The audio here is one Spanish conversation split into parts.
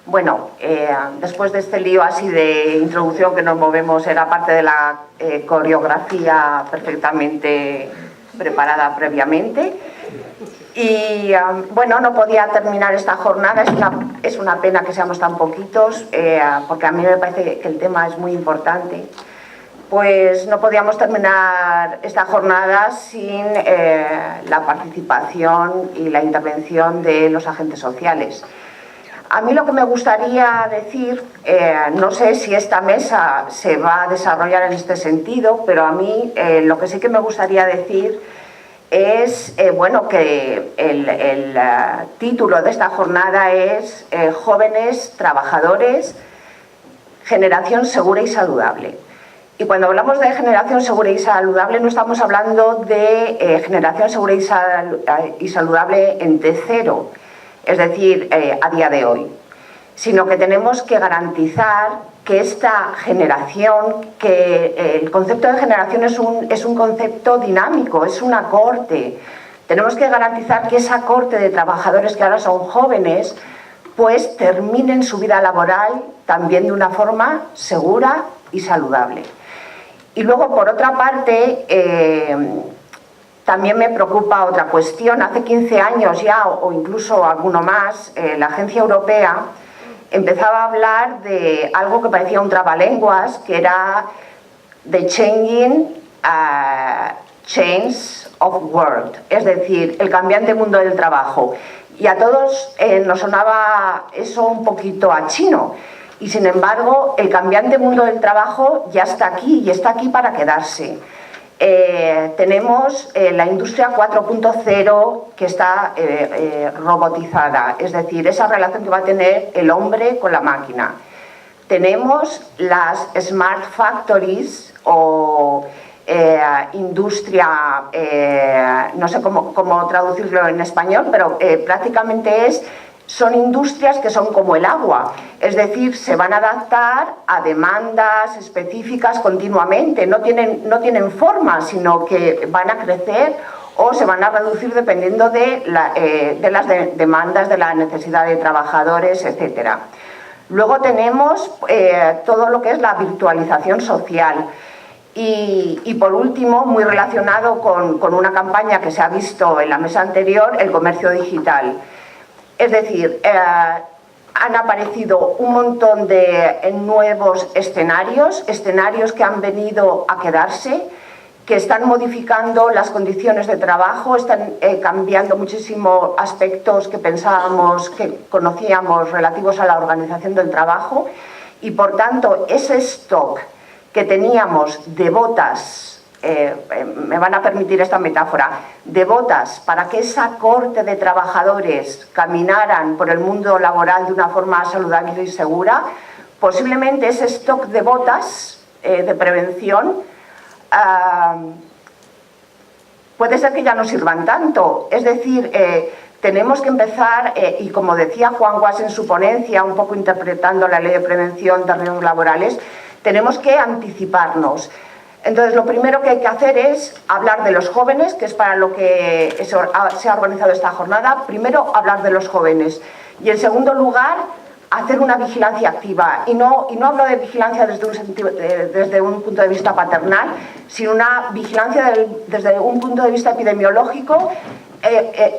Bueno, después de este lío así de introducción que nos movemos, era parte de la coreografía perfectamente preparada previamente. Y bueno, no podía terminar esta jornada, es una pena que seamos tan poquitos, porque a mí me parece que el tema es muy importante. Pues no podíamos terminar esta jornada sin la participación y la intervención de los agentes sociales. A mí lo que me gustaría decir, no sé si esta mesa se va a desarrollar en este sentido, pero a mí lo que sí que me gustaría decir es bueno, que el título de esta jornada es Jóvenes Trabajadores, Generación Segura y Saludable. Y cuando hablamos de generación segura y saludable no estamos hablando de generación segura y saludable en T0, es decir, a día de hoy, sino que tenemos que garantizar que esta generación, que el concepto de generación es un concepto dinámico, es una cohorte. Tenemos que garantizar que esa cohorte de trabajadores que ahora son jóvenes, pues terminen su vida laboral también de una forma segura y saludable. Y luego, por otra parte, también me preocupa otra cuestión. Hace 15 años ya, o incluso alguno más, la Agencia Europea empezaba a hablar de algo que parecía un trabalenguas, que era The Changing Change of World, es decir, el cambiante mundo del trabajo. Y a todos nos sonaba eso un poquito a chino. Y sin embargo, el cambiante mundo del trabajo ya está aquí y está aquí para quedarse. Tenemos la industria 4.0 que está robotizada, es decir, esa relación que va a tener el hombre con la máquina. Tenemos las smart factories o industria, no sé cómo traducirlo en español, pero prácticamente son industrias que son como el agua, es decir, se van a adaptar a demandas específicas continuamente, no tienen forma, sino que van a crecer o se van a reducir dependiendo de las demandas, de la necesidad de trabajadores, etc. Luego tenemos todo lo que es la virtualización social. Y por último, muy relacionado con una campaña que se ha visto en la mesa anterior, el comercio digital. Es decir, han aparecido un montón de nuevos escenarios que han venido a quedarse, que están modificando las condiciones de trabajo, están cambiando muchísimo aspectos que pensábamos, que conocíamos relativos a la organización del trabajo, y por tanto ese stock que teníamos de botas, me van a permitir esta metáfora, de botas para que esa cohorte de trabajadores caminaran por el mundo laboral de una forma saludable y segura, posiblemente ese stock de botas de prevención puede ser que ya no sirvan tanto. Es decir, tenemos que empezar, y como decía Juan Guas en su ponencia, un poco interpretando la ley de prevención de riesgos laborales, tenemos que anticiparnos. Entonces, lo primero que hay que hacer es hablar de los jóvenes, que es para lo que se ha organizado esta jornada. Primero, hablar de los jóvenes. Y en segundo lugar, hacer una vigilancia activa. Y no hablo de vigilancia desde un punto de vista paternal, sino una vigilancia desde un punto de vista epidemiológico,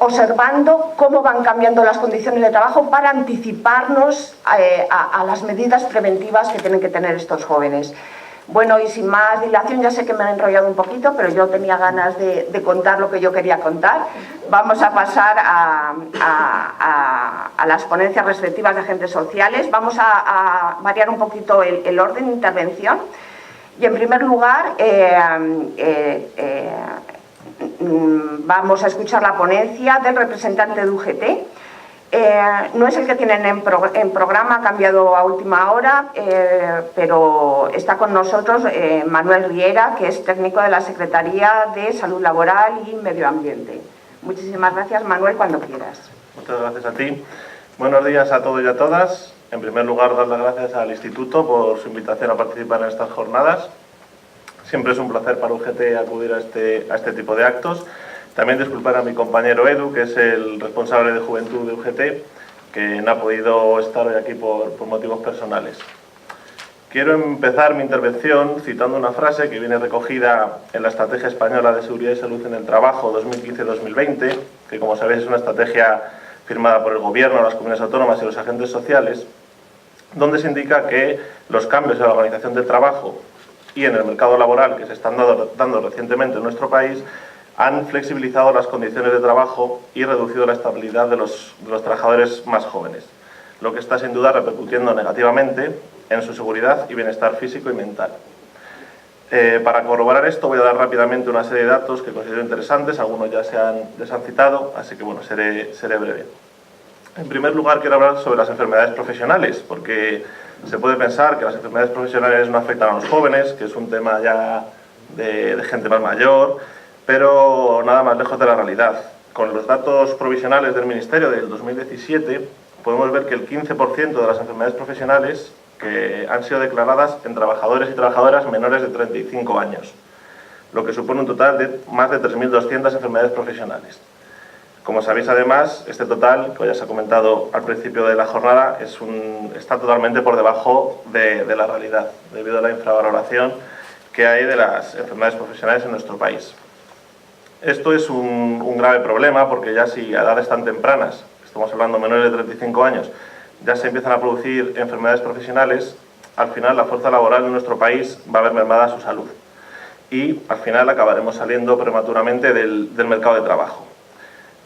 observando cómo van cambiando las condiciones de trabajo para anticiparnos a las medidas preventivas que tienen que tener estos jóvenes. Bueno, y sin más dilación, ya sé que me he enrollado un poquito, pero yo tenía ganas de contar lo que yo quería contar. Vamos a pasar a las ponencias respectivas de agentes sociales. Vamos a variar un poquito el orden de intervención. Y en primer lugar, vamos a escuchar la ponencia del representante de UGT. No es el que tienen en programa, ha cambiado a última hora, pero está con nosotros Manuel Riera, que es técnico de la Secretaría de Salud Laboral y Medio Ambiente. Muchísimas gracias, Manuel, cuando quieras. Muchas gracias a ti. Buenos días a todos y a todas. En primer lugar, dar las gracias al Instituto por su invitación a participar en estas jornadas. Siempre es un placer para UGT acudir a este tipo de actos. También disculpar a mi compañero Edu, que es el responsable de Juventud de UGT, que no ha podido estar hoy aquí por motivos personales. Quiero empezar mi intervención citando una frase que viene recogida en la Estrategia Española de Seguridad y Salud en el Trabajo 2015-2020, que como sabéis es una estrategia firmada por el Gobierno, las comunidades autónomas y los agentes sociales, donde se indica que los cambios en la organización del trabajo y en el mercado laboral que se están dando recientemente en nuestro país han flexibilizado las condiciones de trabajo y reducido la estabilidad de los trabajadores más jóvenes, lo que está sin duda repercutiendo negativamente en su seguridad y bienestar físico y mental. Para corroborar esto voy a dar rápidamente una serie de datos que considero interesantes, algunos ya se han citado, así que bueno, seré breve. En primer lugar quiero hablar sobre las enfermedades profesionales, porque se puede pensar que las enfermedades profesionales no afectan a los jóvenes, que es un tema ya de gente más mayor, pero nada más lejos de la realidad. Con los datos provisionales del Ministerio del 2017 podemos ver que el 15% de las enfermedades profesionales que han sido declaradas en trabajadores y trabajadoras menores de 35 años, lo que supone un total de más de 3.200 enfermedades profesionales. Como sabéis, además, este total, que ya se ha comentado al principio de la jornada, está totalmente por debajo de la realidad, debido a la infravaloración que hay de las enfermedades profesionales en nuestro país. Esto es un grave problema, porque ya si a edades tan tempranas, estamos hablando de menores de 35 años, ya se empiezan a producir enfermedades profesionales, al final la fuerza laboral en nuestro país va a ver mermada su salud y al final acabaremos saliendo prematuramente del mercado de trabajo.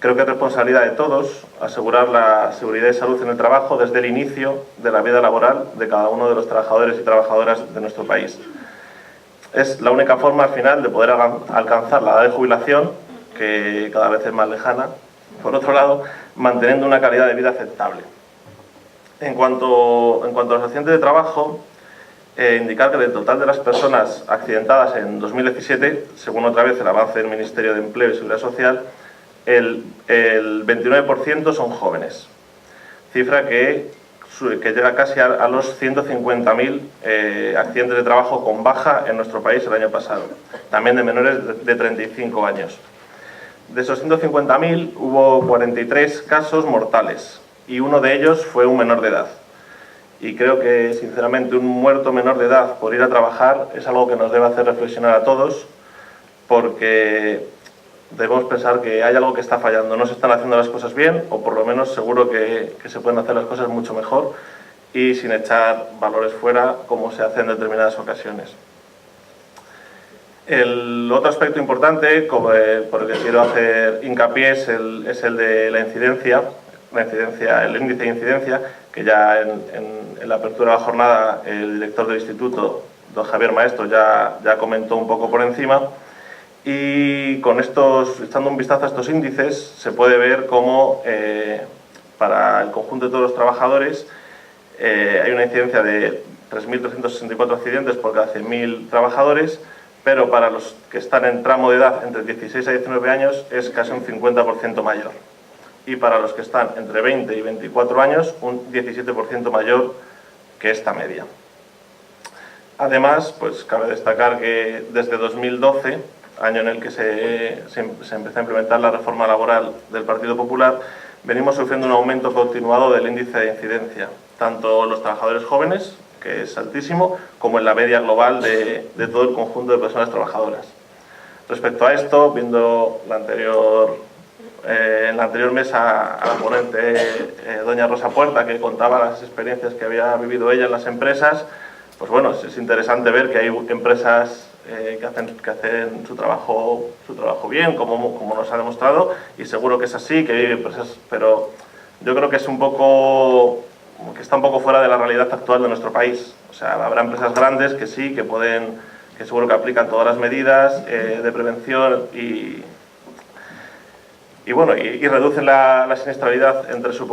Creo que es responsabilidad de todos asegurar la seguridad y salud en el trabajo desde el inicio de la vida laboral de cada uno de los trabajadores y trabajadoras de nuestro país. Es la única forma al final de poder alcanzar la edad de jubilación, que cada vez es más lejana, por otro lado, manteniendo una calidad de vida aceptable. En cuanto a los accidentes de trabajo, indicar que del total de las personas accidentadas en 2017, según otra vez el avance del Ministerio de Empleo y Seguridad Social, el 29% son jóvenes, cifra que llega casi a los 150.000 accidentes de trabajo con baja en nuestro país el año pasado, también de menores de 35 años. De esos 150.000 hubo 43 casos mortales, y uno de ellos fue un menor de edad. Y creo que, sinceramente, un muerto menor de edad por ir a trabajar es algo que nos debe hacer reflexionar a todos, porque debemos pensar que hay algo que está fallando. No se están haciendo las cosas bien, o por lo menos seguro que se pueden hacer las cosas mucho mejor y sin echar valores fuera, como se hace en determinadas ocasiones. El otro aspecto importante por el que quiero hacer hincapié es el de la incidencia, el índice de incidencia, que ya en la apertura de la jornada el director del instituto, don Javier Maestro, ya comentó un poco por encima. Y echando un vistazo a estos índices, se puede ver cómo para el conjunto de todos los trabajadores hay una incidencia de 3.364 accidentes por cada 100.000 trabajadores, pero para los que están en tramo de edad entre 16 a 19 años es casi un 50% mayor. Y para los que están entre 20 y 24 años, un 17% mayor que esta media. Además, pues cabe destacar que desde 2012, año en el que se empezó a implementar la reforma laboral del Partido Popular, venimos sufriendo un aumento continuado del índice de incidencia, tanto en los trabajadores jóvenes, que es altísimo, como en la media global de todo el conjunto de personas trabajadoras. Respecto a esto, viendo en la anterior mesa a la ponente doña Rosa Puerta, que contaba las experiencias que había vivido ella en las empresas, pues bueno, es interesante ver que hay empresas que hacen su trabajo bien, como nos ha demostrado, y seguro que es así, que hay empresas, pero yo creo que está un poco fuera de la realidad actual de nuestro país. O sea, habrá empresas grandes que sí, que seguro que aplican todas las medidas de prevención y reducen la siniestralidad entre sus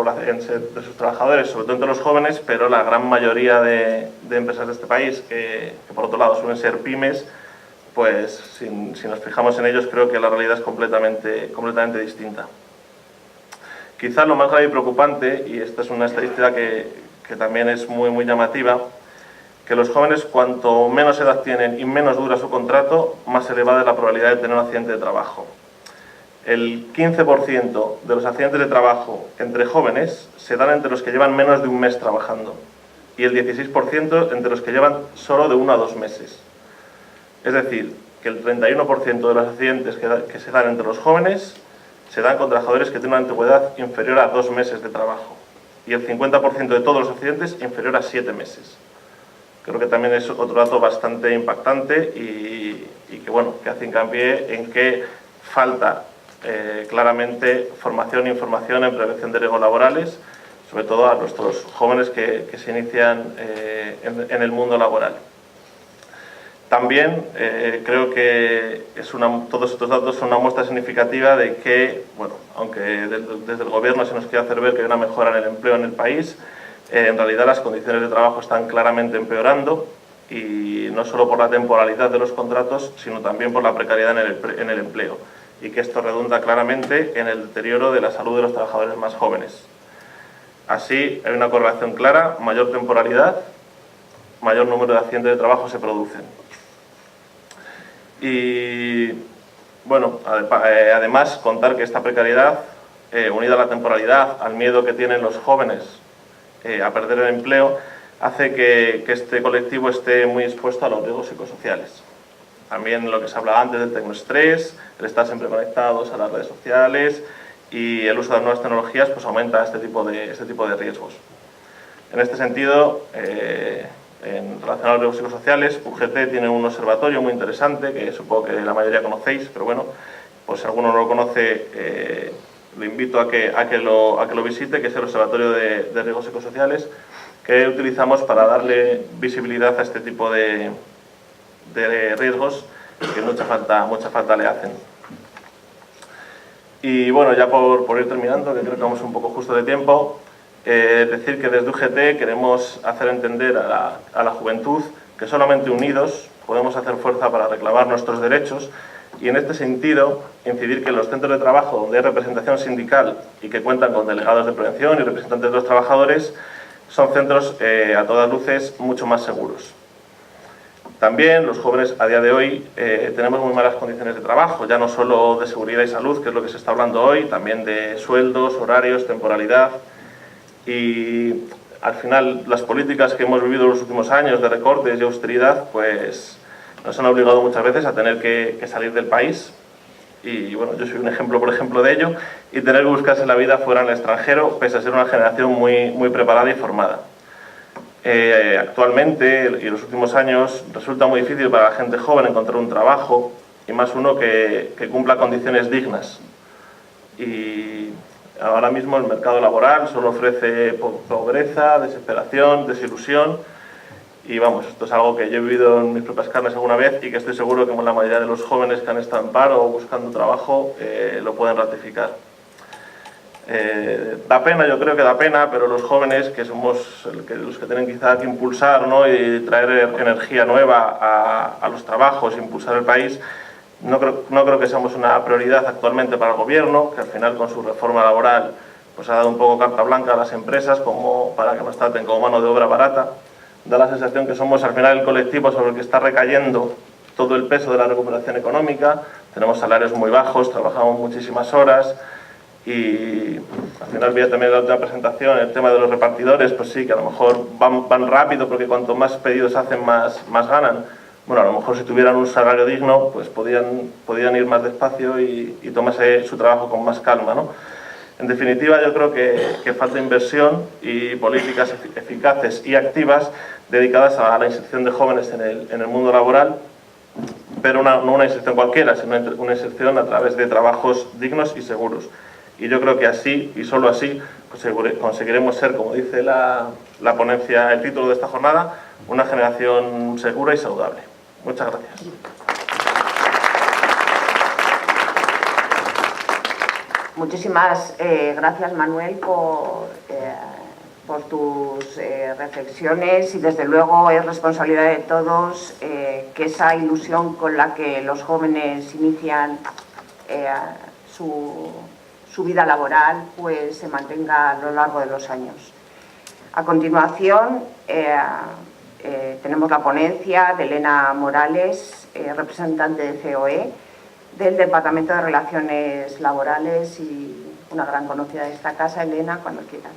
trabajadores, sobre todo entre los jóvenes, pero la gran mayoría de empresas de este país, que por otro lado suelen ser pymes, pues si nos fijamos en ellos, creo que la realidad es completamente distinta. Quizá lo más grave y preocupante, y esta es una estadística que también es muy llamativa, que los jóvenes, cuanto menos edad tienen y menos dura su contrato, más elevada es la probabilidad de tener un accidente de trabajo. el 15% de los accidentes de trabajo entre jóvenes se dan entre los que llevan menos de un mes trabajando y el 16% entre los que llevan solo de 1 a 2 meses. Es decir, que el 31% de los accidentes que se dan entre los jóvenes se dan con trabajadores que tienen una antigüedad inferior a 2 meses de trabajo y el 50% de todos los accidentes inferior a 7 meses. Creo que también es otro dato bastante impactante y que hace hincapié en que falta claramente formación e información en prevención de riesgos laborales, sobre todo a nuestros jóvenes que se inician en el mundo laboral. También creo que todos estos datos son una muestra significativa de que, aunque desde el Gobierno se nos quiere hacer ver que hay una mejora en el empleo en el país, en realidad las condiciones de trabajo están claramente empeorando y no solo por la temporalidad de los contratos, sino también por la precariedad en el empleo, y que esto redunda claramente en el deterioro de la salud de los trabajadores más jóvenes. Así, hay una correlación clara: mayor temporalidad, mayor número de accidentes de trabajo se producen. Y además, contar que esta precariedad, unida a la temporalidad, al miedo que tienen los jóvenes a perder el empleo, hace que este colectivo esté muy expuesto a los riesgos psicosociales. También lo que se hablaba antes del tecnoestrés, el estar siempre conectados a las redes sociales y el uso de las nuevas tecnologías, pues aumenta este tipo de riesgos. En este sentido, en relación a los riesgos psicosociales, UGT tiene un observatorio muy interesante que supongo que la mayoría conocéis, pero bueno, pues si alguno no lo conoce, lo invito a que lo visite, que es el Observatorio de Riesgos Psicosociales, que utilizamos para darle visibilidad a este tipo de riesgos que mucha falta le hacen. Y bueno, ya por ir terminando, que creo que vamos un poco justo de tiempo, decir que desde UGT queremos hacer entender a la juventud que solamente unidos podemos hacer fuerza para reclamar nuestros derechos, y en este sentido incidir que en los centros de trabajo donde hay representación sindical y que cuentan con delegados de prevención y representantes de los trabajadores son centros a todas luces mucho más seguros. También los jóvenes a día de hoy tenemos muy malas condiciones de trabajo, ya no solo de seguridad y salud, que es lo que se está hablando hoy, también de sueldos, horarios, temporalidad. Y al final las políticas que hemos vivido en los últimos años de recortes y austeridad pues nos han obligado muchas veces a tener que salir del país. Y bueno, yo soy un ejemplo, por ejemplo, de ello, y tener que buscarse la vida fuera en el extranjero, pese a ser una generación muy preparada y formada. Actualmente, y en los últimos años, resulta muy difícil para la gente joven encontrar un trabajo, y más uno que cumpla condiciones dignas. Y ahora mismo el mercado laboral solo ofrece pobreza, desesperación, desilusión, y vamos, esto es algo que yo he vivido en mis propias carnes alguna vez y que estoy seguro que la mayoría de los jóvenes que han estado en paro o buscando trabajo lo pueden ratificar. Da pena, yo creo que da pena, pero los jóvenes, que somos los que tienen quizá que impulsar, ¿no?, y traer energía nueva a los trabajos, impulsar el país, no creo que seamos una prioridad actualmente para el Gobierno, que al final con su reforma laboral pues ha dado un poco carta blanca a las empresas como para que nos traten como mano de obra barata. Da la sensación que somos al final el colectivo sobre el que está recayendo todo el peso de la recuperación económica. Tenemos salarios muy bajos, trabajamos muchísimas horas y al final vi también en la última presentación el tema de los repartidores, pues sí, que a lo mejor van rápido porque cuanto más pedidos hacen más ganan. Bueno, a lo mejor si tuvieran un salario digno pues podían ir más despacio y tomarse su trabajo con más calma, ¿no? En definitiva, yo creo que falta inversión y políticas eficaces y activas dedicadas a la inserción de jóvenes en el mundo laboral, pero no una inserción cualquiera, sino una inserción a través de trabajos dignos y seguros. Y yo creo que así, y solo así, conseguiremos ser, como dice la ponencia, el título de esta jornada, una generación segura y saludable. Muchas gracias. Muchísimas gracias, Manuel, por tus reflexiones, y desde luego es responsabilidad de todos que esa ilusión con la que los jóvenes inician su vida laboral pues se mantenga a lo largo de los años. A continuación tenemos la ponencia de Elena Morales, representante de COE, del Departamento de Relaciones Laborales y una gran conocida de esta casa. Elena, cuando quieras.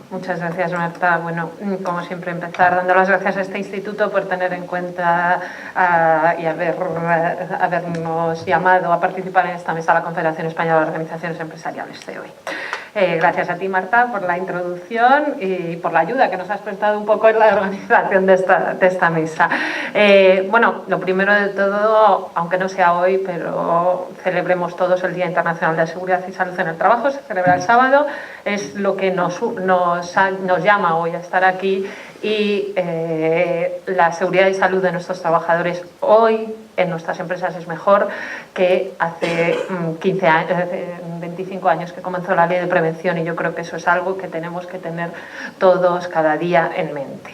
Muchas gracias, Marta. Bueno, como siempre, empezar dando las gracias a este instituto por tener en cuenta y habernos llamado a participar en esta mesa de la Confederación Española de Organizaciones Empresariales de hoy. Gracias a ti, Marta, por la introducción y por la ayuda que nos has prestado un poco en la organización de esta mesa. Bueno, lo primero de todo, aunque no sea hoy, pero celebremos todos el Día Internacional de Seguridad y Salud en el Trabajo, se celebra el sábado, es lo que nos llama hoy a estar aquí, y la seguridad y salud de nuestros trabajadores hoy en nuestras empresas es mejor que hace 15 años, 25 años que comenzó la ley de prevención, y yo creo que eso es algo que tenemos que tener todos cada día en mente.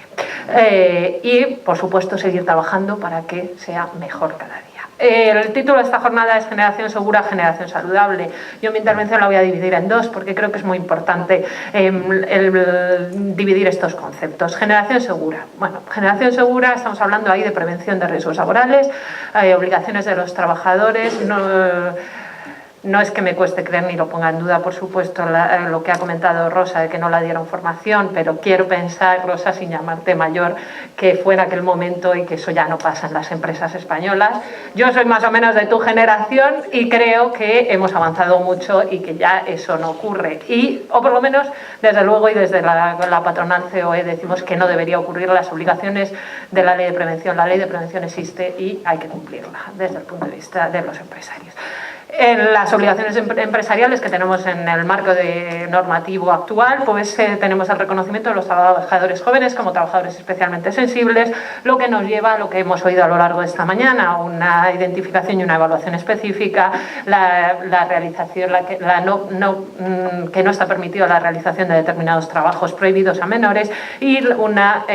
Y, por supuesto, seguir trabajando para que sea mejor cada día. El título de esta jornada es Generación Segura, Generación Saludable. Yo mi intervención la voy a dividir en dos porque creo que es muy importante dividir estos conceptos. Generación segura. Bueno, generación segura, estamos hablando ahí de prevención de riesgos laborales, obligaciones de los trabajadores. No es que me cueste creer ni lo ponga en duda, por supuesto, lo que ha comentado Rosa de que no la dieron formación, pero quiero pensar, Rosa, sin llamarte mayor, que fue en aquel momento y que eso ya no pasa en las empresas españolas. Yo soy más o menos de tu generación y creo que hemos avanzado mucho y que ya eso no ocurre. O por lo menos, desde luego, y desde la patronal COE decimos que no debería ocurrir. Las obligaciones de la ley de prevención. La ley de prevención existe y hay que cumplirla desde el punto de vista de los empresarios. En las obligaciones empresariales que tenemos en el marco normativo actual, pues tenemos el reconocimiento de los trabajadores jóvenes como trabajadores especialmente sensibles, lo que nos lleva a lo que hemos oído a lo largo de esta mañana, una identificación y una evaluación específica, la realización, que no está permitido la realización de determinados trabajos prohibidos a menores, y una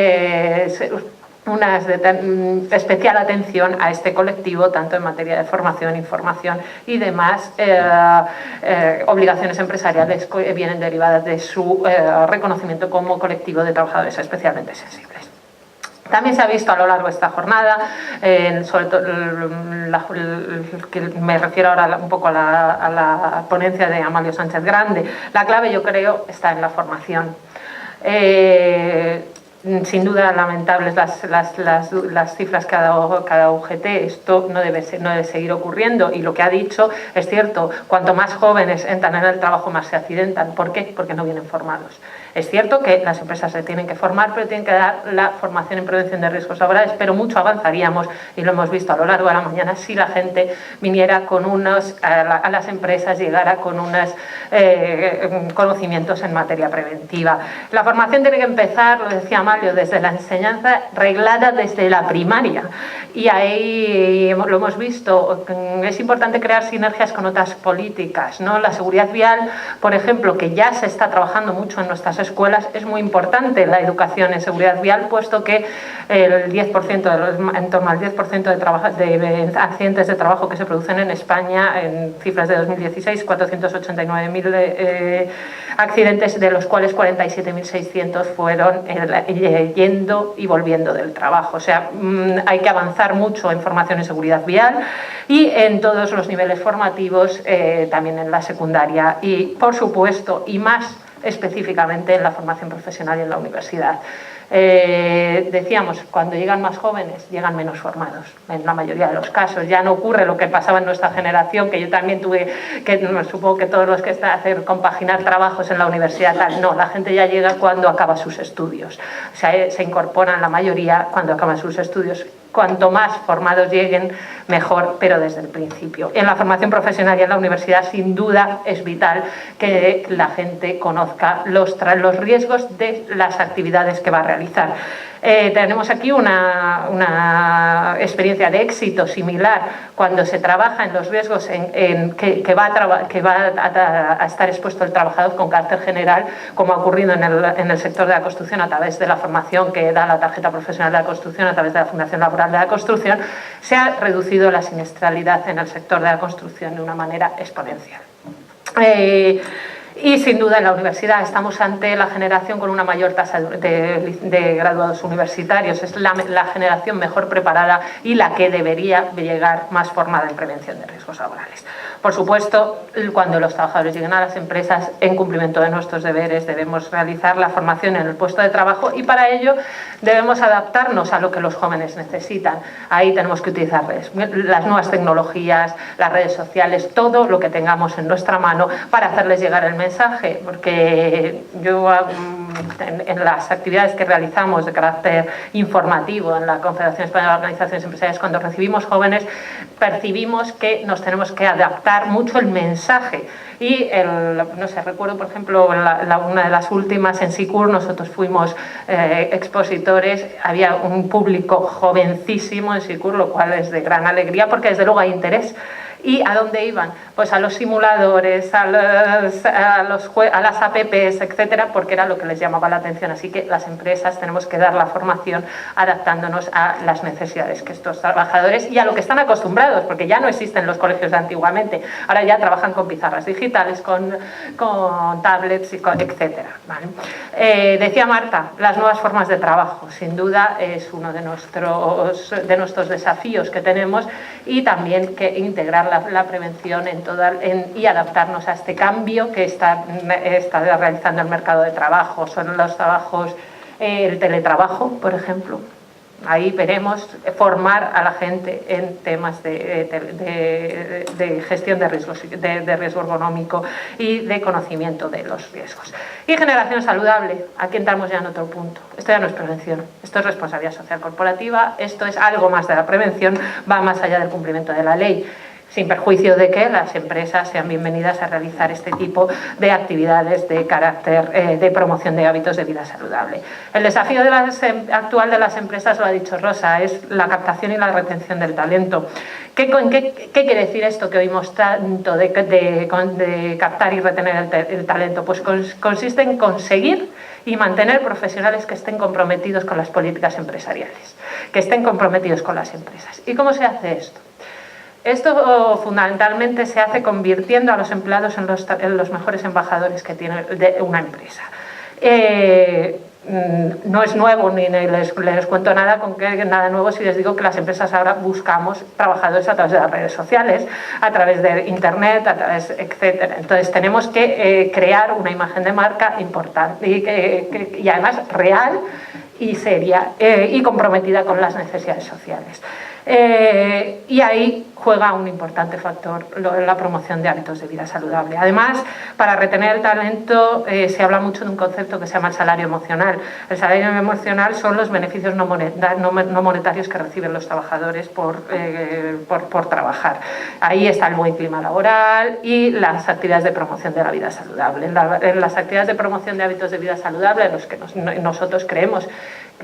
especial atención a este colectivo, tanto en materia de formación, información y demás obligaciones empresariales que vienen derivadas de su reconocimiento como colectivo de trabajadores especialmente sensibles. También se ha visto a lo largo de esta jornada, sobre todo que me refiero ahora un poco a la ponencia de Amalio Sánchez Grande, la clave, yo creo, está en la formación. Sin duda lamentables las cifras que ha dado cada UGT. Esto no debe seguir ocurriendo, y lo que ha dicho es cierto: cuanto más jóvenes entran en el trabajo, más se accidentan. ¿Por qué? Porque no vienen formados. Es cierto que las empresas se tienen que formar, pero tienen que dar la formación en prevención de riesgos laborales, pero mucho avanzaríamos, y lo hemos visto a lo largo de la mañana, si la gente viniera con a las empresas, llegara con unos conocimientos en materia preventiva. La formación tiene que empezar, lo decía Amalio, desde la enseñanza reglada desde la primaria, y ahí lo hemos visto. Es importante crear sinergias con otras políticas, ¿no? La seguridad vial, por ejemplo, que ya se está trabajando mucho en nuestras escuelas, es muy importante la educación en seguridad vial, puesto que el 10%, en torno al 10% de accidentes de trabajo que se producen en España, en cifras de 2016, 489.000 accidentes, de los cuales 47.600 fueron yendo y volviendo del trabajo. O sea, hay que avanzar mucho en formación en seguridad vial y en todos los niveles formativos, también en la secundaria y, por supuesto, y más específicamente en la formación profesional y en la universidad. Decíamos, cuando llegan más jóvenes, llegan menos formados, en la mayoría de los casos. Ya no ocurre lo que pasaba en nuestra generación, que yo también tuve, supongo que todos los que están a hacer compaginar trabajos en la universidad, tal. No, la gente ya llega cuando acaba sus estudios. O sea, se incorporan la mayoría cuando acaban sus estudios. Cuanto más formados lleguen, mejor, pero desde el principio. En la formación profesional y en la universidad, sin duda, es vital que la gente conozca los riesgos de las actividades que va a realizar. Tenemos aquí una experiencia de éxito similar cuando se trabaja en los riesgos que va a estar expuesto el trabajador con carácter general, como ha ocurrido en el sector de la construcción a través de la formación que da la tarjeta profesional de la construcción, a través de la Fundación Laboral de la Construcción. Se ha reducido la siniestralidad en el sector de la construcción de una manera exponencial. Y sin duda en la universidad estamos ante la generación con una mayor tasa de graduados universitarios. Es la generación mejor preparada y la que debería llegar más formada en prevención de riesgos laborales. Por supuesto, cuando los trabajadores lleguen a las empresas, en cumplimiento de nuestros deberes, debemos realizar la formación en el puesto de trabajo y para ello debemos adaptarnos a lo que los jóvenes necesitan. Ahí tenemos que utilizar las nuevas tecnologías, las redes sociales, todo lo que tengamos en nuestra mano para hacerles llegar el mensaje, porque yo en las actividades que realizamos de carácter informativo en la Confederación Española de Organizaciones Empresariales, cuando recibimos jóvenes, percibimos que nos tenemos que adaptar mucho el mensaje. Y no sé, recuerdo por ejemplo una de las últimas en SICUR, nosotros fuimos expositores, había un público jovencísimo en SICUR, lo cual es de gran alegría porque desde luego hay interés. ¿Y a dónde iban? Pues a los simuladores, a las APPs, etcétera, porque era lo que les llamaba la atención. Así que las empresas tenemos que dar la formación adaptándonos a las necesidades que estos trabajadores y a lo que están acostumbrados, porque ya no existen los colegios de antiguamente. Ahora ya trabajan con pizarras digitales, con tablets, etcétera. ¿Vale? Decía Marta, las nuevas formas de trabajo, sin duda es uno de nuestros desafíos que tenemos y también que integrar la prevención y adaptarnos a este cambio que está realizando el mercado de trabajo. Son los trabajos, el teletrabajo, por ejemplo. Ahí veremos formar a la gente en temas de gestión de riesgos, de riesgo ergonómico y de conocimiento de los riesgos. Y generación saludable, aquí entramos ya en otro punto. Esto ya no es prevención, esto es responsabilidad social corporativa, esto es algo más de la prevención, va más allá del cumplimiento de la ley. Sin perjuicio de que las empresas sean bienvenidas a realizar este tipo de actividades de carácter de promoción de hábitos de vida saludable. El desafío actual de las empresas, lo ha dicho Rosa, es la captación y la retención del talento. ¿Qué quiere decir esto que oímos tanto de captar y retener el talento? Pues consiste en conseguir y mantener profesionales que estén comprometidos con las políticas empresariales, que estén comprometidos con las empresas. ¿Y cómo se hace esto? Esto fundamentalmente se hace convirtiendo a los empleados en los mejores embajadores que tiene una empresa. No es nuevo ni les cuento nada nuevo si les digo que las empresas ahora buscamos trabajadores a través de las redes sociales, a través de internet, etcétera. Entonces tenemos que crear una imagen de marca importante y además real y seria y comprometida con las necesidades sociales. Y ahí juega un importante factor la promoción de hábitos de vida saludable. Además, para retener el talento se habla mucho de un concepto que se llama el salario emocional. El salario emocional son los beneficios no monetarios que reciben los trabajadores por trabajar. Ahí está el buen clima laboral y las actividades de promoción de la vida saludable. En las actividades de promoción de hábitos de vida saludable, en los que nosotros creemos,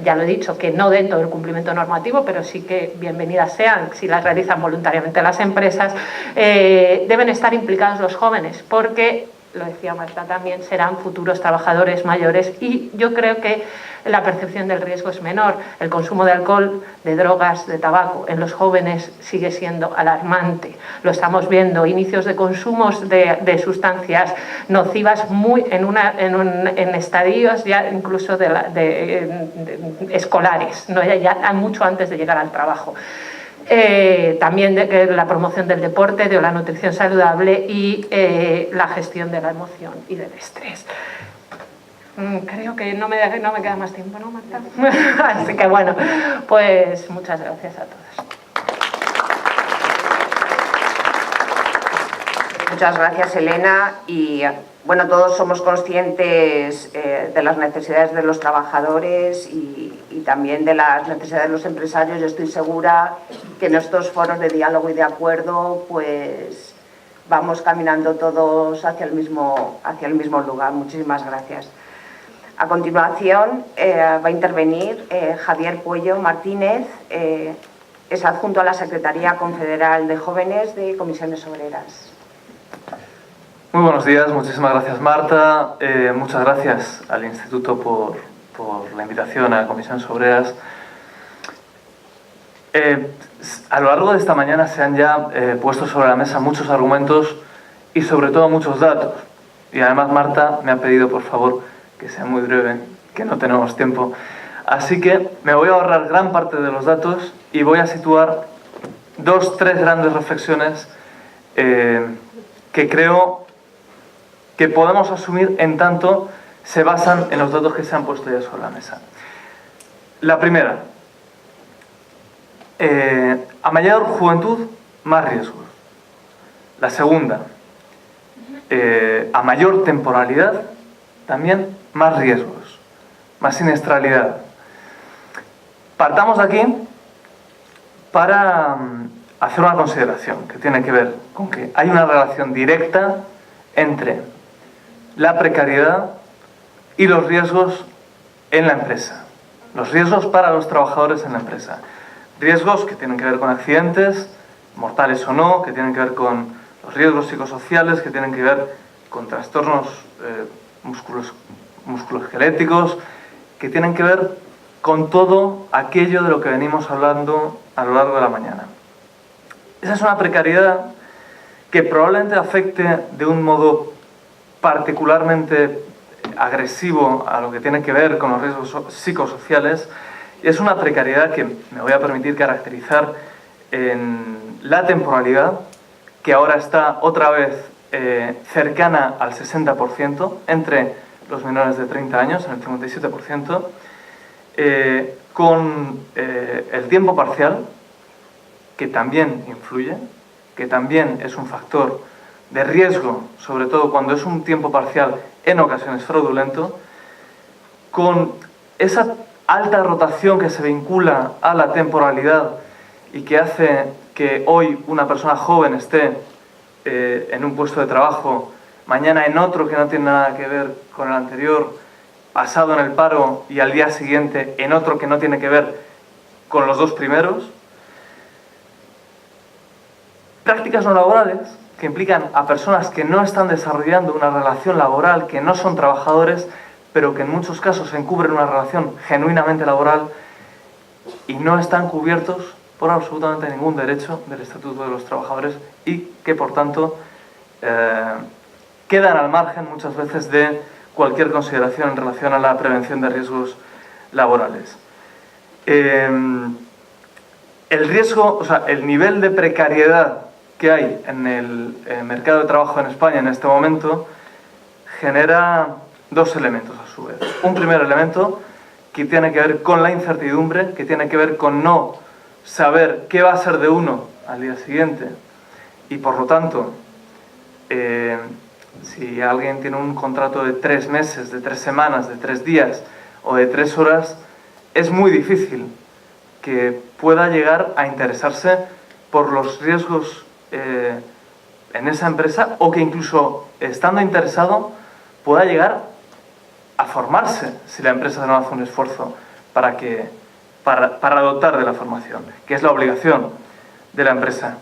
ya lo he dicho, que no dentro del cumplimiento normativo, pero sí que bienvenidas sean si las realizan voluntariamente las empresas, deben estar implicados los jóvenes, porque, lo decía Marta también, serán futuros trabajadores mayores y yo creo que la percepción del riesgo es menor. El consumo de alcohol, de drogas, de tabaco en los jóvenes sigue siendo alarmante. Lo estamos viendo, inicios de consumos de sustancias nocivas en estadios ya incluso escolares, ¿no? ya mucho antes de llegar al trabajo. También la promoción del deporte, de la nutrición saludable y la gestión de la emoción y del estrés. Creo que no me queda más tiempo, ¿no, Marta? Así que bueno, pues muchas gracias a todos. Muchas gracias, Elena. Y bueno, todos somos conscientes de las necesidades de los trabajadores y también de las necesidades de los empresarios. Yo estoy segura que en estos foros de diálogo y de acuerdo pues vamos caminando todos hacia el mismo lugar. Muchísimas gracias. A continuación va a intervenir Javier Puello Martínez, es adjunto a la Secretaría Confederal de Jóvenes de Comisiones Obreras. Muy buenos días, muchísimas gracias Marta, muchas gracias al Instituto por la invitación a Comisiones Obreras. A lo largo de esta mañana se han ya puesto sobre la mesa muchos argumentos y sobre todo muchos datos. Y además Marta me ha pedido, por favor, que sea muy breve, que no tenemos tiempo. Así que me voy a ahorrar gran parte de los datos y voy a situar 2-3 grandes reflexiones que creo que podemos asumir en tanto se basan en los datos que se han puesto ya sobre la mesa. La primera, a mayor juventud, más riesgos. La segunda, a mayor temporalidad, también más riesgos, más siniestralidad. Partamos de aquí para hacer una consideración que tiene que ver con que hay una relación directa entre la precariedad y los riesgos en la empresa. Los riesgos para los trabajadores en la empresa. Riesgos que tienen que ver con accidentes, mortales o no, que tienen que ver con los riesgos psicosociales, que tienen que ver con trastornos musculoesqueléticos, que tienen que ver con todo aquello de lo que venimos hablando a lo largo de la mañana. Esa es una precariedad que probablemente afecte de un modo particularmente agresivo a lo que tiene que ver con los riesgos psicosociales, y es una precariedad que me voy a permitir caracterizar en la temporalidad, que ahora está otra vez cercana al 60%, entre los menores de 30 años, en el 57%, con el tiempo parcial, que también influye, que también es un factor de riesgo, sobre todo cuando es un tiempo parcial en ocasiones fraudulento, con esa alta rotación que se vincula a la temporalidad y que hace que hoy una persona joven esté en un puesto de trabajo, mañana en otro que no tiene nada que ver con el anterior, pasado en el paro y al día siguiente en otro que no tiene que ver con los dos primeros. Prácticas no laborales que implican a personas que no están desarrollando una relación laboral, que no son trabajadores, pero que en muchos casos encubren una relación genuinamente laboral y no están cubiertos por absolutamente ningún derecho del Estatuto de los Trabajadores y que, por tanto, quedan al margen muchas veces de cualquier consideración en relación a la prevención de riesgos laborales. El riesgo, o sea, el nivel de precariedad que hay en el mercado de trabajo en España en este momento genera dos elementos a su vez. Un primer elemento que tiene que ver con la incertidumbre, que tiene que ver con no saber qué va a ser de uno al día siguiente y por lo tanto si alguien tiene un contrato de 3 meses, de 3 semanas, de 3 días o de 3 horas, es muy difícil que pueda llegar a interesarse por los riesgos en esa empresa o que incluso estando interesado pueda llegar a formarse si la empresa no hace un esfuerzo para dotar de la formación, que es la obligación de la empresa.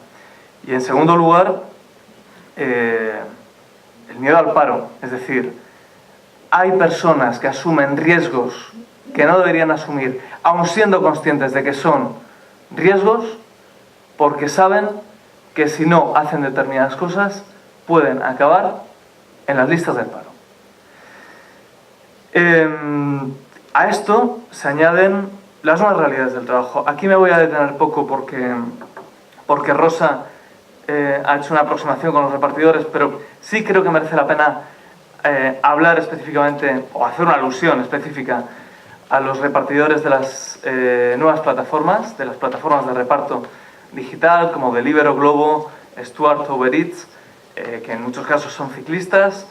Y en segundo lugar, el miedo al paro, es decir, hay personas que asumen riesgos que no deberían asumir, aun siendo conscientes de que son riesgos, porque saben que si no hacen determinadas cosas, pueden acabar en las listas del paro. A esto se añaden las nuevas realidades del trabajo. Aquí me voy a detener poco porque Rosa ha hecho una aproximación con los repartidores, pero sí creo que merece la pena hablar específicamente o hacer una alusión específica a los repartidores de las nuevas plataformas, de las plataformas de reparto digital como Deliveroo, Glovo, Stuart, Uber Eats, que en muchos casos son ciclistas,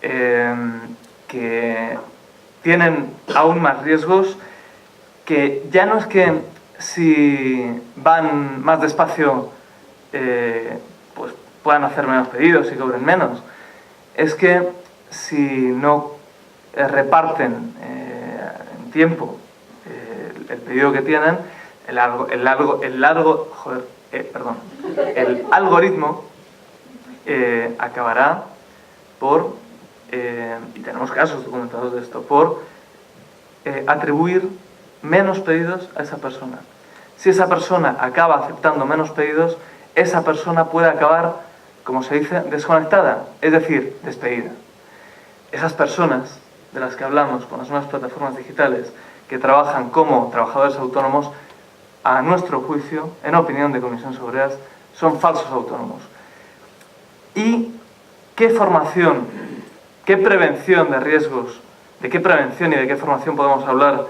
que tienen aún más riesgos, que ya no es que si van más despacio pues puedan hacer menos pedidos y cobren menos, es que si no reparten en tiempo el pedido que tienen, el algoritmo acabará por, y tenemos casos documentados de esto, por atribuir menos pedidos a esa persona. Si esa persona acaba aceptando menos pedidos, esa persona puede acabar, como se dice, desconectada, es decir, despedida. esas personas de las que hablamos con las nuevas plataformas digitales que trabajan como trabajadores autónomos, a nuestro juicio, en opinión de Comisiones Obreras, son falsos autónomos. ¿Y qué formación, qué prevención de riesgos, de qué prevención y de qué formación podemos hablar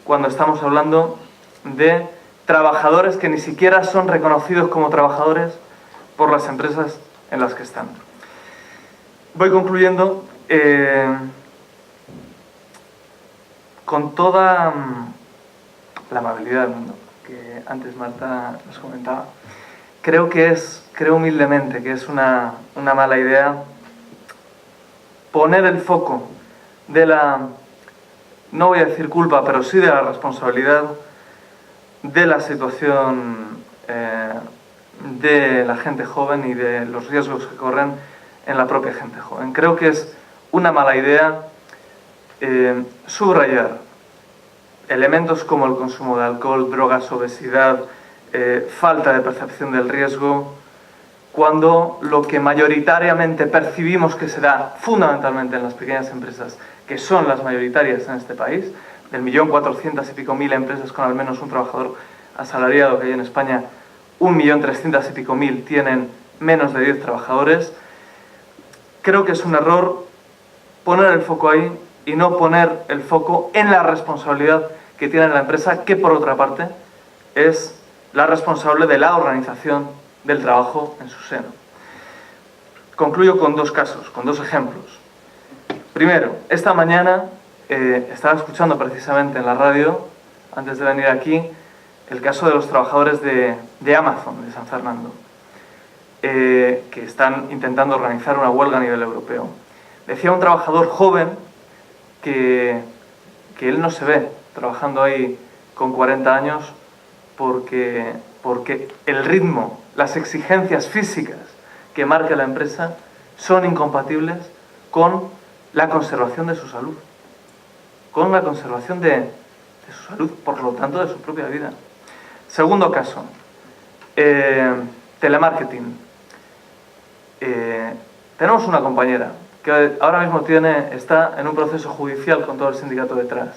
cuando estamos hablando de trabajadores que ni siquiera son reconocidos como trabajadores por las empresas en las que están? Voy concluyendo con toda la amabilidad del mundo que antes Marta nos comentaba. Creo humildemente que es una mala idea poner el foco de la, no voy a decir culpa, pero sí de la responsabilidad de la situación de la gente joven y de los riesgos que corren en la propia gente joven. Creo que es una mala idea subrayar elementos como el consumo de alcohol, drogas, obesidad, falta de percepción del riesgo, cuando lo que mayoritariamente percibimos que se da fundamentalmente en las pequeñas empresas, que son las mayoritarias en este país, del 1.400.000 y pico empresas con al menos un trabajador asalariado que hay en España, 1.300.000 y pico tienen menos de 10 trabajadores. Creo que es un error poner el foco ahí y no poner el foco en la responsabilidad que tiene la empresa, que por otra parte es la responsable de la organización del trabajo en su seno. Concluyo con dos casos, con dos ejemplos. Primero, esta mañana estaba escuchando precisamente en la radio, antes de venir aquí, el caso de los trabajadores de Amazon, de San Fernando, que están intentando organizar una huelga a nivel europeo. Decía un trabajador joven que él no se ve trabajando ahí con 40 años porque el ritmo, las exigencias físicas que marca la empresa son incompatibles con la conservación de su salud, con la conservación de su salud, por lo tanto de su propia vida. Segundo caso, telemarketing. Tenemos una compañera que ahora mismo está en un proceso judicial con todo el sindicato detrás.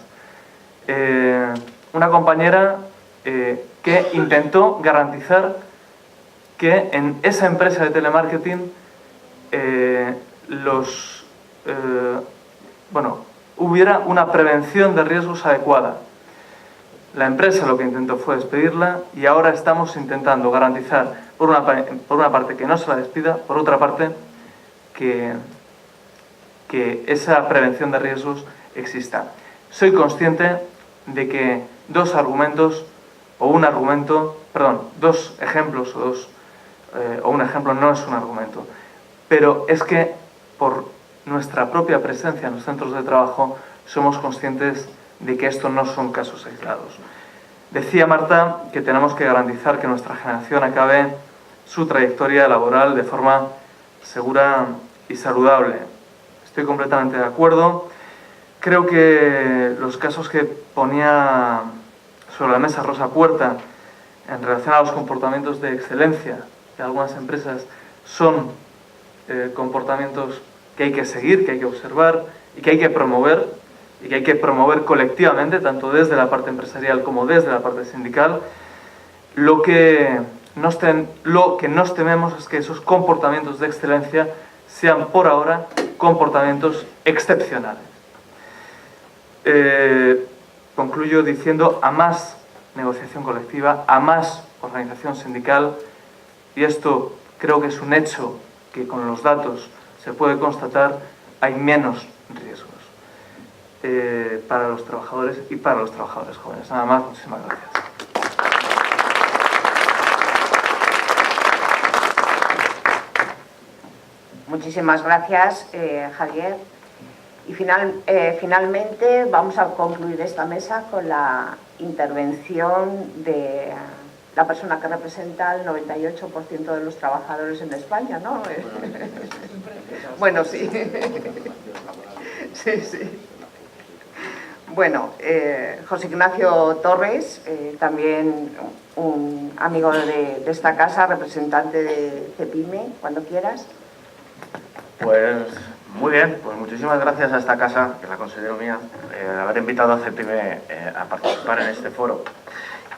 Una compañera que intentó garantizar que en esa empresa de telemarketing hubiera una prevención de riesgos adecuada. La empresa lo que intentó fue despedirla y ahora estamos intentando garantizar, por una parte, que no se la despida, por otra parte, que esa prevención de riesgos exista. Soy consciente de que dos ejemplos o un ejemplo no es un argumento, pero es que por nuestra propia presencia en los centros de trabajo somos conscientes de que esto no son casos aislados. Decía Marta que tenemos que garantizar que nuestra generación acabe su trayectoria laboral de forma segura y saludable. Estoy completamente de acuerdo. Creo que los casos que ponía sobre la mesa Rosa Puerta en relación a los comportamientos de excelencia de algunas empresas son comportamientos que hay que seguir, que hay que observar y que hay que promover, colectivamente, tanto desde la parte empresarial como desde la parte sindical. Lo que nos tememos es que esos comportamientos de excelencia sean por ahora comportamientos excepcionales. Concluyo diciendo a más negociación colectiva, a más organización sindical, y esto creo que es un hecho que con los datos se puede constatar, hay menos riesgos para los trabajadores y para los trabajadores jóvenes. Nada más, muchísimas gracias. Muchísimas gracias, Javier. Y finalmente vamos a concluir esta mesa con la intervención de la persona que representa el 98% de los trabajadores en España, ¿no? Bueno, sí. Sí. Bueno, José Ignacio Torres, también un amigo de esta casa, representante de CEPIME, cuando quieras. Pues Muy bien, pues muchísimas gracias a esta casa, que la considero mía, haber invitado a CEPIME a participar en este foro.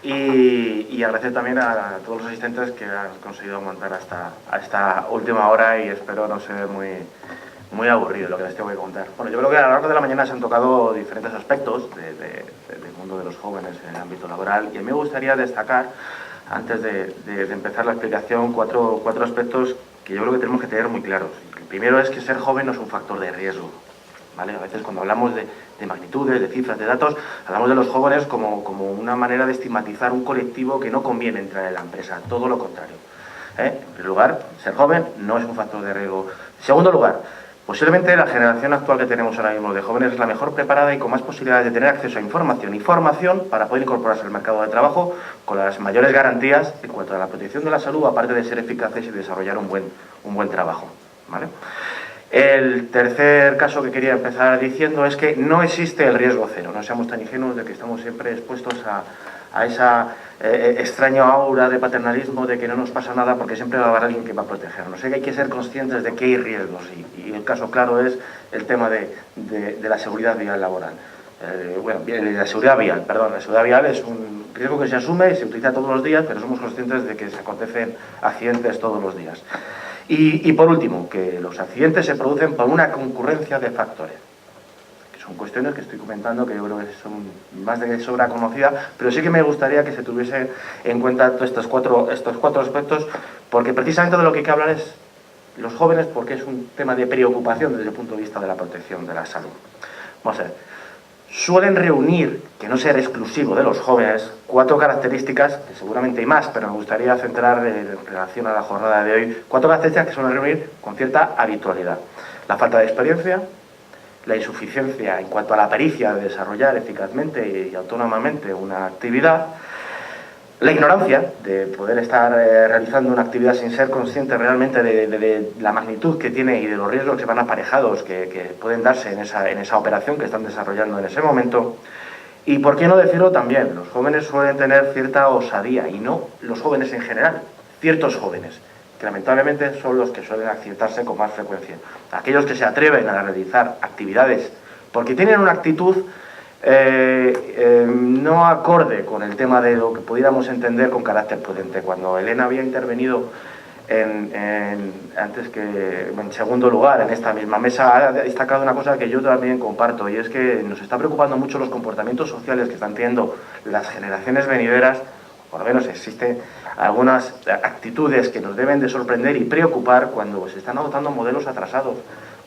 Y agradecer también a todos los asistentes que han conseguido aguantar hasta esta última hora, y espero no ser muy aburrido lo que les tengo que contar. Bueno, yo creo que a lo largo de la mañana se han tocado diferentes aspectos del mundo de los jóvenes en el ámbito laboral, y a mí me gustaría destacar, antes de empezar la explicación, cuatro aspectos que yo creo que tenemos que tener muy claros. El primero es que ser joven no es un factor de riesgo, ¿vale? A veces cuando hablamos de magnitudes, de cifras, de datos, hablamos de los jóvenes como una manera de estigmatizar un colectivo que no conviene entrar en la empresa, todo lo contrario. En primer lugar, ser joven no es un factor de riesgo. En segundo lugar, posiblemente la generación actual que tenemos ahora mismo de jóvenes es la mejor preparada y con más posibilidades de tener acceso a información y formación para poder incorporarse al mercado de trabajo con las mayores garantías en cuanto a la protección de la salud, aparte de ser eficaces y desarrollar un buen trabajo, ¿vale? El tercer caso que quería empezar diciendo es que no existe el riesgo cero. No seamos tan ingenuos de que estamos siempre expuestos a esa extraña aura de paternalismo de que no nos pasa nada porque siempre va a haber alguien que va a protegernos. Sé que hay que ser conscientes de que hay riesgos, y el caso claro es el tema de la seguridad vial laboral. La seguridad vial es un riesgo que se asume y se utiliza todos los días, pero somos conscientes de que se acontecen accidentes todos los días. Y por último, que los accidentes se producen por una concurrencia de factores, que son cuestiones que estoy comentando que yo creo que son más de sobra conocidas, pero sí que me gustaría que se tuviese en cuenta todos estos cuatro aspectos, porque precisamente de lo que hay que hablar es los jóvenes, porque es un tema de preocupación desde el punto de vista de la protección de la salud. Vamos a ver. Suelen reunir, que no sea exclusivo de los jóvenes, cuatro características, que seguramente hay más, pero me gustaría centrar en relación a la jornada de hoy, cuatro características que suelen reunir con cierta habitualidad. La falta de experiencia, la insuficiencia en cuanto a la pericia de desarrollar eficazmente y autónomamente una actividad, la ignorancia de poder estar realizando una actividad sin ser consciente realmente de la magnitud que tiene y de los riesgos que van aparejados que pueden darse en esa operación que están desarrollando en ese momento. Y por qué no decirlo también, los jóvenes suelen tener cierta osadía, y no los jóvenes en general, ciertos jóvenes, que lamentablemente son los que suelen accidentarse con más frecuencia. Aquellos que se atreven a realizar actividades porque tienen una actitud no acorde con el tema de lo que pudiéramos entender con carácter prudente. Cuando Elena había intervenido en segundo lugar en esta misma mesa, ha destacado una cosa que yo también comparto, y es que nos está preocupando mucho los comportamientos sociales que están teniendo las generaciones venideras. Por lo menos existen algunas actitudes que nos deben de sorprender y preocupar cuando se están adoptando modelos atrasados,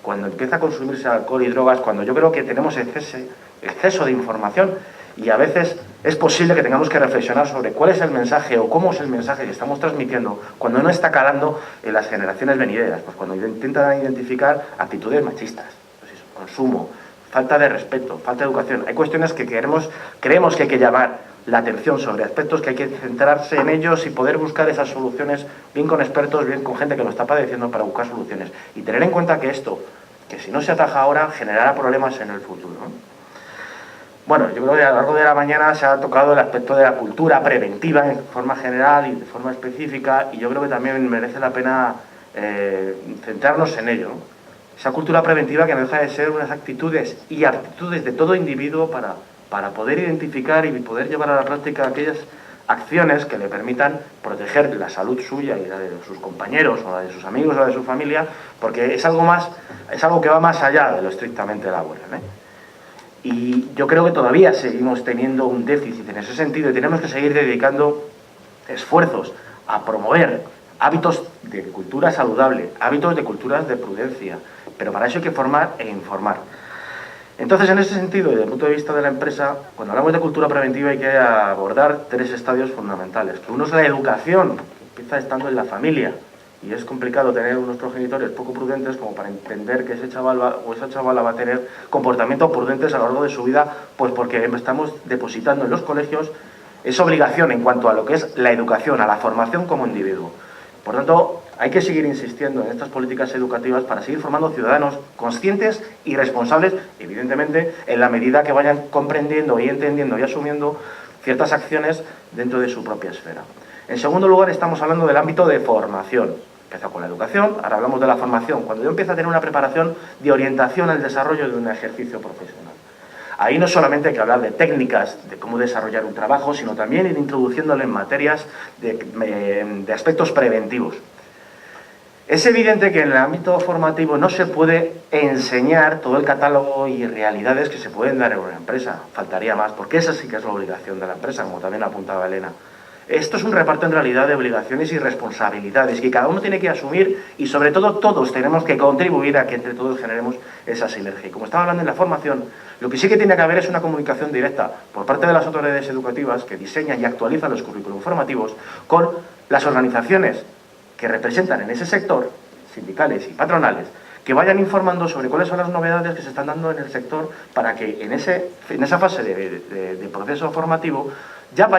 cuando empieza a consumirse alcohol y drogas, cuando yo creo que tenemos exceso de información, y a veces es posible que tengamos que reflexionar sobre cuál es el mensaje o cómo es el mensaje que estamos transmitiendo cuando no está calando en las generaciones venideras, pues cuando intentan identificar actitudes machistas, pues eso, consumo, falta de respeto, falta de educación. Hay cuestiones que creemos que hay que llamar la atención sobre, aspectos que hay que centrarse en ellos y poder buscar esas soluciones, bien con expertos, bien con gente que lo está padeciendo, para buscar soluciones. Y tener en cuenta que esto, que si no se ataja ahora, generará problemas en el futuro, ¿no? Bueno, yo creo que a lo largo de la mañana se ha tocado el aspecto de la cultura preventiva en forma general y de forma específica, y yo creo que también merece la pena centrarnos en ello, ¿no? Esa cultura preventiva que no deja de ser unas actitudes y actitudes de todo individuo para poder identificar y poder llevar a la práctica aquellas acciones que le permitan proteger la salud suya y la de sus compañeros, o la de sus amigos, o la de su familia, porque es algo que va más allá de lo estrictamente laboral, ¿eh? Y yo creo que todavía seguimos teniendo un déficit en ese sentido, y tenemos que seguir dedicando esfuerzos a promover hábitos de cultura saludable, hábitos de culturas de prudencia, pero para eso hay que formar e informar. Entonces, en ese sentido, desde el punto de vista de la empresa, cuando hablamos de cultura preventiva hay que abordar tres estadios fundamentales. Uno es la educación, que empieza estando en la familia, y es complicado tener unos progenitores poco prudentes como para entender que ese chaval o esa chavala va a tener comportamientos prudentes a lo largo de su vida, pues porque estamos depositando en los colegios esa obligación en cuanto a lo que es la educación, a la formación como individuo. Por tanto, hay que seguir insistiendo en estas políticas educativas para seguir formando ciudadanos conscientes y responsables, evidentemente, en la medida que vayan comprendiendo y entendiendo y asumiendo ciertas acciones dentro de su propia esfera. En segundo lugar, estamos hablando del ámbito de formación. Empezó con la educación, ahora hablamos de la formación. Cuando yo empiezo a tener una preparación de orientación al desarrollo de un ejercicio profesional. Ahí no solamente hay que hablar de técnicas, de cómo desarrollar un trabajo, sino también ir introduciéndole en materias de aspectos preventivos. Es evidente que en el ámbito formativo no se puede enseñar todo el catálogo y realidades que se pueden dar en una empresa. Faltaría más, porque esa sí que es la obligación de la empresa, como también apuntaba Elena. Esto es un reparto en realidad de obligaciones y responsabilidades que cada uno tiene que asumir y sobre todo todos tenemos que contribuir a que entre todos generemos esa sinergia. Y como estaba hablando en la formación, lo que sí que tiene que haber es una comunicación directa por parte de las autoridades educativas que diseñan y actualizan los currículos formativos con las organizaciones que representan en ese sector, sindicales y patronales, que vayan informando sobre cuáles son las novedades que se están dando en el sector para que en esa fase de proceso formativo ya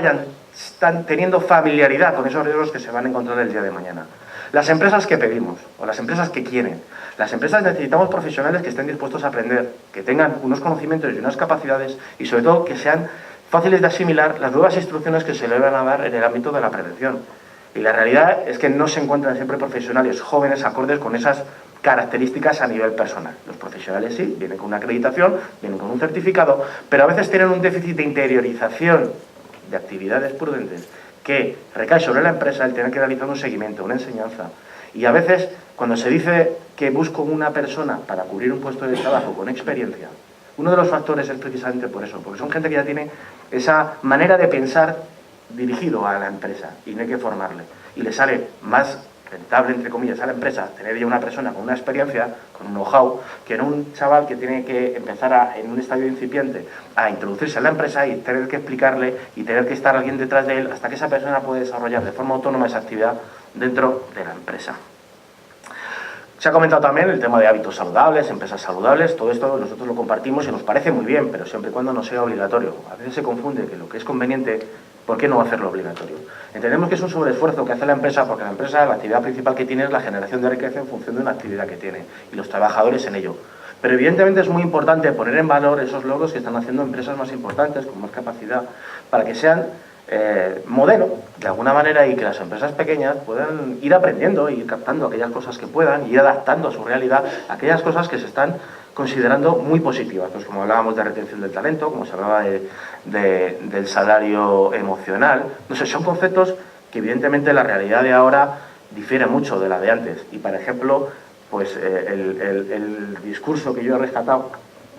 están teniendo familiaridad con esos riesgos que se van a encontrar el día de mañana. Las empresas que pedimos, o las empresas que quieren, las empresas necesitamos profesionales que estén dispuestos a aprender, que tengan unos conocimientos y unas capacidades y sobre todo que sean fáciles de asimilar las nuevas instrucciones que se le van a dar en el ámbito de la prevención. Y la realidad es que no se encuentran siempre profesionales jóvenes acordes con esas características a nivel personal. Los profesionales sí, vienen con una acreditación, vienen con un certificado, pero a veces tienen un déficit de interiorización de actividades prudentes que recae sobre la empresa el tener que realizar un seguimiento, una enseñanza. Y a veces, cuando se dice que busco una persona para cubrir un puesto de trabajo con experiencia, uno de los factores es precisamente por eso, porque son gente que ya tiene esa manera de pensar dirigido a la empresa y no hay que formarle. Y le sale más rentable, entre comillas, a la empresa tener ya una persona con una experiencia, con un know-how, que en un chaval que tiene que empezar en un estadio incipiente a introducirse en la empresa y tener que explicarle y tener que estar alguien detrás de él hasta que esa persona puede desarrollar de forma autónoma esa actividad dentro de la empresa. Se ha comentado también el tema de hábitos saludables, empresas saludables, todo esto nosotros lo compartimos y nos parece muy bien, pero siempre y cuando no sea obligatorio. A veces se confunde que lo que es conveniente, ¿por qué no hacerlo obligatorio? Entendemos que es un sobreesfuerzo que hace la empresa porque la empresa, la actividad principal que tiene es la generación de riqueza en función de una actividad que tiene y los trabajadores en ello. Pero evidentemente es muy importante poner en valor esos logros que están haciendo empresas más importantes, con más capacidad, para que sean modelo, de alguna manera, y que las empresas pequeñas puedan ir aprendiendo, ir captando aquellas cosas que puedan, ir adaptando a su realidad aquellas cosas que se están considerando muy positivas, pues como hablábamos de retención del talento, como se hablaba del salario emocional, no sé, son conceptos que evidentemente la realidad de ahora difiere mucho de la de antes. Y, por ejemplo, pues el discurso que yo he rescatado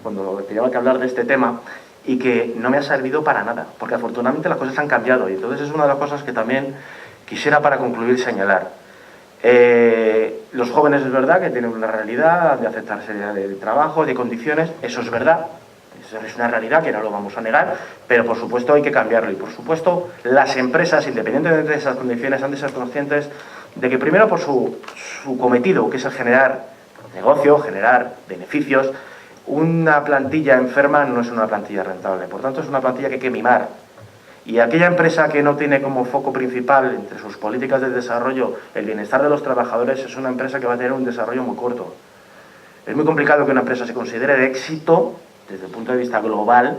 cuando tenía que hablar de este tema y que no me ha servido para nada, porque afortunadamente las cosas han cambiado y entonces es una de las cosas que también quisiera para concluir señalar. Los jóvenes es verdad que tienen una realidad de aceptar serie de trabajo, de condiciones, eso es verdad, eso es una realidad que no lo vamos a negar, pero por supuesto hay que cambiarlo y por supuesto las empresas, independientemente de esas condiciones, han de ser conscientes de que primero por su cometido, que es el generar negocio, generar beneficios, una plantilla enferma no es una plantilla rentable, por tanto es una plantilla que hay que mimar. Y aquella empresa que no tiene como foco principal entre sus políticas de desarrollo el bienestar de los trabajadores es una empresa que va a tener un desarrollo muy corto. Es muy complicado que una empresa se considere de éxito desde el punto de vista global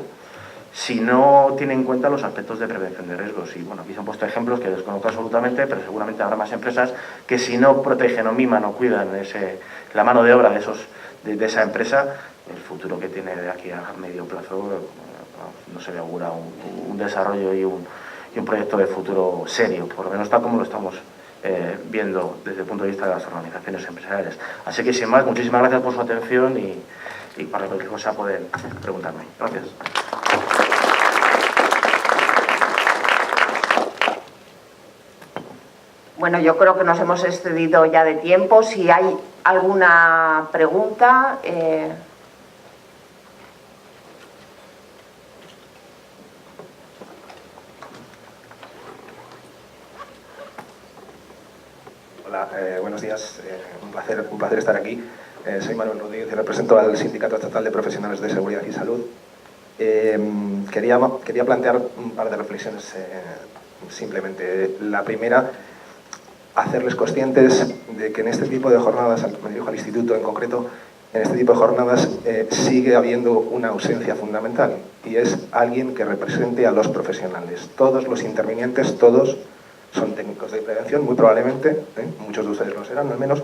si no tiene en cuenta los aspectos de prevención de riesgos. Y bueno, aquí se han puesto ejemplos que desconozco absolutamente, pero seguramente habrá más empresas que si no protegen o miman o cuidan la mano de obra de esa empresa, el futuro que tiene de aquí a medio plazo no se le augura un desarrollo y un proyecto de futuro serio, por lo menos tal como lo estamos viendo desde el punto de vista de las organizaciones empresariales. Así que sin más, muchísimas gracias por su atención y para cualquier cosa pueden preguntarme. Gracias. Bueno, yo creo que nos hemos excedido ya de tiempo. Si hay alguna pregunta... Hola, buenos días. Un placer estar aquí. Soy Manuel Rodríguez y represento al Sindicato Estatal de Profesionales de Seguridad y Salud. Quería plantear un par de reflexiones simplemente. La primera, hacerles conscientes de que en este tipo de jornadas, me dirijo al Instituto en concreto, en este tipo de jornadas sigue habiendo una ausencia fundamental y es alguien que represente a los profesionales. Todos los intervinientes, todos son técnicos de prevención, muy probablemente, muchos de ustedes lo serán al menos,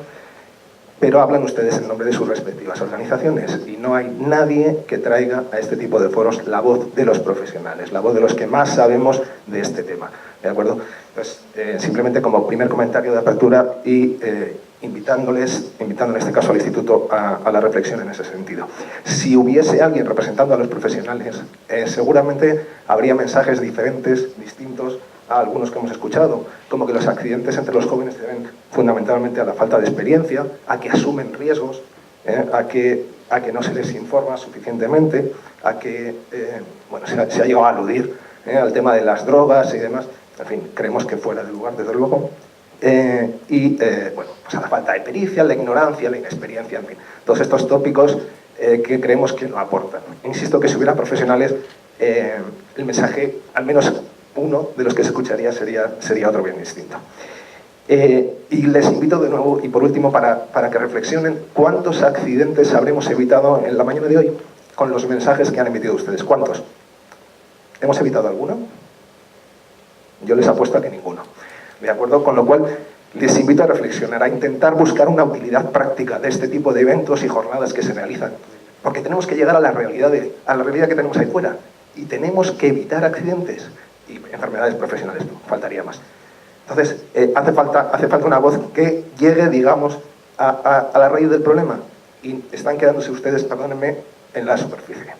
pero hablan ustedes en nombre de sus respectivas organizaciones y no hay nadie que traiga a este tipo de foros la voz de los profesionales, la voz de los que más sabemos de este tema, ¿de acuerdo? Pues simplemente como primer comentario de apertura y invitando en este caso al Instituto a la reflexión en ese sentido. Si hubiese alguien representando a los profesionales, seguramente habría mensajes diferentes, distintos a algunos que hemos escuchado, como que los accidentes entre los jóvenes se deben fundamentalmente a la falta de experiencia, a que asumen riesgos, a que no se les informa suficientemente, a que bueno, se ha llegado a aludir al tema de las drogas y demás. En fin, creemos que fuera de lugar, desde luego. Bueno, pues a la falta de pericia, la ignorancia, la inexperiencia, en fin, todos estos tópicos que creemos que no aportan. Insisto que si hubiera profesionales, el mensaje, al menos uno de los que se escucharía sería otro bien distinto. Y les invito de nuevo, y por último, para que reflexionen cuántos accidentes habremos evitado en la mañana de hoy con los mensajes que han emitido ustedes. ¿Cuántos? ¿Hemos evitado alguno? Yo les apuesto a que ninguno. ¿De acuerdo? Con lo cual, les invito a reflexionar, a intentar buscar una utilidad práctica de este tipo de eventos y jornadas que se realizan. Porque tenemos que llegar a la realidad que tenemos ahí fuera. Y tenemos que evitar accidentes y enfermedades profesionales, no, faltaría más. Entonces, hace falta una voz que llegue, digamos, a la raíz del problema. Y están quedándose ustedes, perdónenme, en la superficie.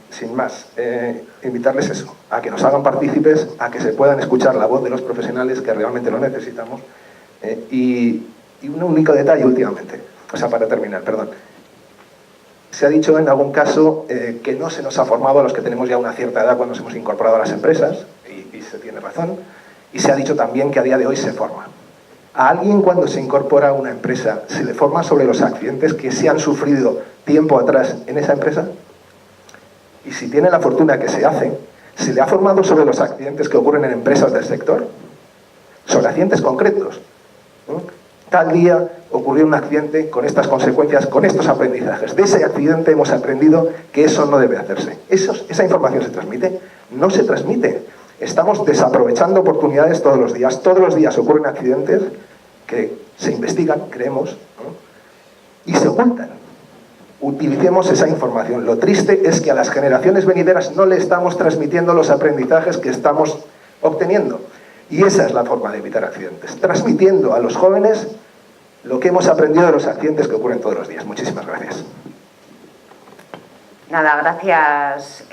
Sin más, invitarles eso, a que nos hagan partícipes, a que se puedan escuchar la voz de los profesionales que realmente lo necesitamos. Y un único detalle últimamente, o sea, para terminar, perdón. Se ha dicho en algún caso que no se nos ha formado a los que tenemos ya una cierta edad cuando nos hemos incorporado a las empresas, y se tiene razón, y se ha dicho también que a día de hoy se forma. ¿A alguien cuando se incorpora a una empresa se le forma sobre los accidentes que se han sufrido tiempo atrás en esa empresa? Y si tiene la fortuna que se hace, ¿se le ha formado sobre los accidentes que ocurren en empresas del sector? Sobre accidentes concretos. Tal día ocurrió un accidente con estas consecuencias, con estos aprendizajes. De ese accidente hemos aprendido que eso no debe hacerse. ¿Esa información se transmite? No se transmite. Estamos desaprovechando oportunidades todos los días. Todos los días ocurren accidentes que se investigan, creemos, ¿no? Y se ocultan. Utilicemos esa información. Lo triste es que a las generaciones venideras no le estamos transmitiendo los aprendizajes que estamos obteniendo. Y esa es la forma de evitar accidentes, transmitiendo a los jóvenes lo que hemos aprendido de los accidentes que ocurren todos los días. Muchísimas gracias. Nada, gracias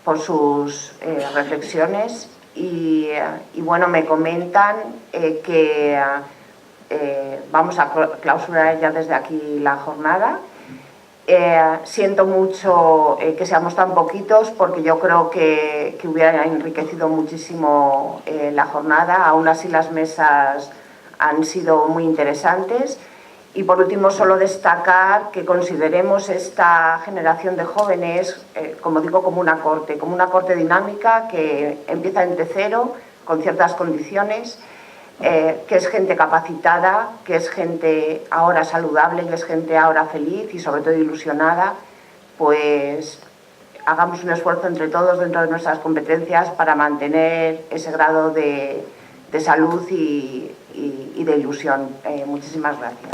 por sus reflexiones y bueno, me comentan que vamos a clausurar ya desde aquí la jornada. Siento mucho que seamos tan poquitos porque yo creo que hubiera enriquecido muchísimo la jornada. Aún así las mesas han sido muy interesantes. Y por último solo destacar que consideremos esta generación de jóvenes, como digo, como una corte dinámica que empieza en T0 con ciertas condiciones, que es gente capacitada, que es gente ahora saludable, que es gente ahora feliz y sobre todo ilusionada. Pues hagamos un esfuerzo entre todos dentro de nuestras competencias para mantener ese grado de salud y de ilusión. Muchísimas gracias.